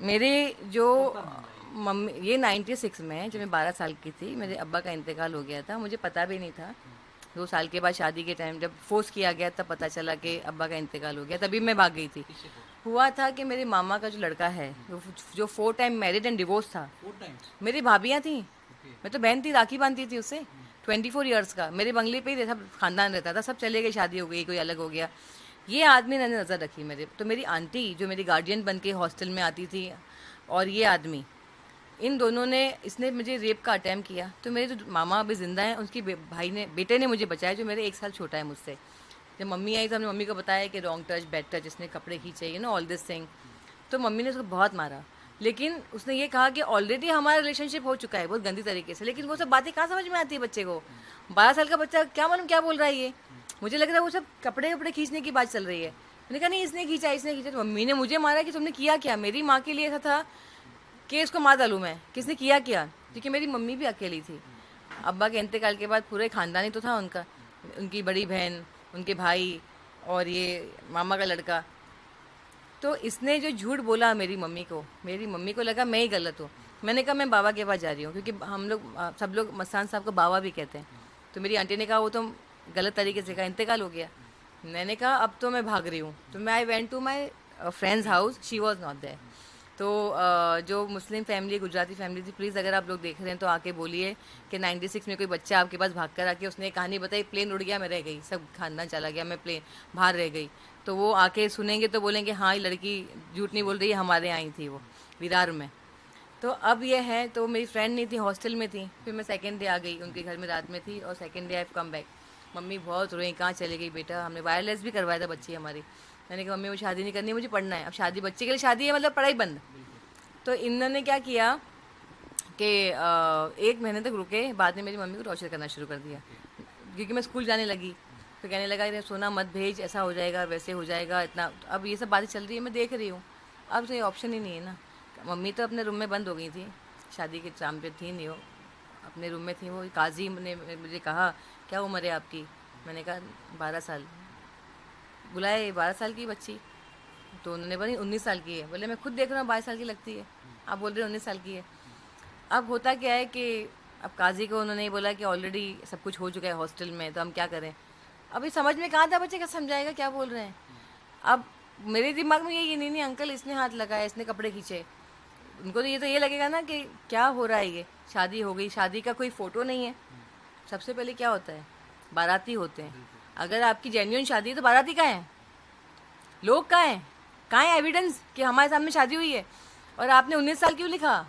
मेरे जो मम्मी, ये 96 में है, जब मैं 12 साल की थी मेरे अब्बा का इंतकाल हो गया था। मुझे पता भी नहीं था। 2 साल के बाद शादी के टाइम जब फोर्स किया गया तब पता चला कि अब्बा का इंतकाल हो गया, तभी मैं भाग गई थी। हुआ था कि मेरे मामा का जो लड़का है जो 4 टाइम मैरिड एंड डिवोर्स था। 4 टाइम्स। मेरी भाभियाँ थी, ओके। मैं तो बहन थी, राखी बांधती थी उससे। 24 ईयर्स का मेरे बंगले पे ही सब खानदान रहता था, सब चले गए, शादी हो गई, कोई अलग हो गया। ये आदमी ने नज़र रखी मेरे तो। मेरी आंटी जो मेरी गार्जियन बन के हॉस्टल में आती थी, और ये आदमी, इन दोनों ने, इसने मुझे रेप का अटैम्प्ट किया। तो मेरे जो मामा अभी ज़िंदा हैं, उसकी भाई ने, बेटे ने मुझे बचाया, जो मेरे 1 साल छोटा है मुझसे। जब मम्मी आई तो हमने मम्मी को बताया कि रॉन्ग टच, बैड टच, इसने कपड़े खींचे, ऑल दिस थिंग। तो मम्मी ने उसको बहुत मारा, लेकिन उसने ये कहा कि ऑलरेडी हमारा रिलेशनशिप हो चुका है बहुत गंदी तरीके से। लेकिन वो सब बातें कहाँ समझ में आती है बच्चे को? 12 साल का बच्चा क्या मालूम क्या बोल रहा है ये। मुझे लग रहा है वो सब कपड़े वपड़े खींचने की बात चल रही है। मैंने कहा नहीं, इसने खींचा, इसने खींचा। तो मम्मी ने मुझे मारा कि तुमने किया क्या। मेरी माँ के लिए ऐसा था कि इसको मार डालूँ मैं, किसने किया क्या, क्योंकि मेरी मम्मी भी अकेली थी। अब्बा के इंतकाल के बाद पूरे ख़ानदान ही तो था उनका, उनकी बड़ी बहन, उनके भाई, और ये मामा का लड़का। तो इसने जो झूठ बोला मेरी मम्मी को लगा मैं ही गलत हूँ। मैंने कहा मैं बाबा के पास जा रही हूँ, क्योंकि हम लोग सब लोग मस्तान साहब को बाबा भी कहते हैं। तो मेरी आंटी ने कहा वो तो गलत तरीके से कहा, इंतकाल हो गया। मैंने कहा अब तो मैं भाग रही हूँ। तो मैं I went to my friends house, she was not there. तो जो मुस्लिम फैमिली, गुजराती फैमिली थी, प्लीज़ अगर आप लोग देख रहे हैं तो आके बोलिए कि 96 में कोई बच्चा आपके पास भाग कर आके उसने एक कहानी बताई, प्लेन उड़ गया, मैं रह गई, सब खानदान चला गया, मैं प्लेन बाहर रह गई। तो वो आके सुनेंगे तो बोलेंगे हाँ ये लड़की झूठ नहीं बोल रही है, हमारे यहाँ आई थी वो विरार में। तो अब ये है, तो मेरी फ्रेंड नहीं थी, हॉस्टल में थी। फिर मैं सेकेंड डे आ गई, उनके घर में रात में थी, और second day I come back. Mummy बहुत रोई, कहाँ चले गई बेटा, हमने वायरलेस भी करवाया था बच्ची हमारी। मैंने कहा मम्मी मुझे शादी नहीं करनी, मुझे पढ़ना है। अब शादी, बच्चे के लिए शादी है मतलब पढ़ाई बंद। तो इन्होंने क्या किया कि 1 महीने तक रुके, बाद में मेरी मम्मी को टॉर्चर करना शुरू कर दिया, क्योंकि मैं स्कूल जाने लगी। फिर कहने लगा ये सोना मत भेज, ऐसा हो जाएगा, वैसे हो जाएगा, इतना। अब ये सब बातें चल रही है, मैं देख रही हूँ। अब तो ये ऑप्शन ही नहीं है ना। मम्मी तो अपने रूम में बंद हो गई थी, शादी के टाइम पे थी नहीं वो, अपने रूम में थी। वो काजी ने मुझे कहा क्या उम्र है आपकी। मैंने कहा 12 साल। बुलाए 12 साल की बच्ची, तो उन्होंने बोली 19 साल की है। बोले मैं खुद देख रहा हूँ 22 साल की लगती है, आप बोल रहे हो 19 साल की है। अब होता क्या है कि अब काजी को उन्होंने बोला कि ऑलरेडी सब कुछ हो चुका है हॉस्टल में, तो हम क्या करें। अभी समझ में कहाँ था, बच्चे का समझाएगा क्या बोल रहे हैं। अब मेरे दिमाग में ये नहीं अंकल इसने हाथ लगाया, इसने कपड़े खींचे। उनको तो ये लगेगा ना कि क्या हो रहा है ये, शादी हो गई, शादी का कोई फ़ोटो नहीं है। सबसे पहले क्या होता है, बाराती होते हैं। अगर आपकी जेन्युइन शादी है तो बाराती कहाँ है, लोग कहाँ हैं, कहाँ है एविडेंस कि हमारे सामने शादी हुई है। और आपने 19 साल क्यों लिखा।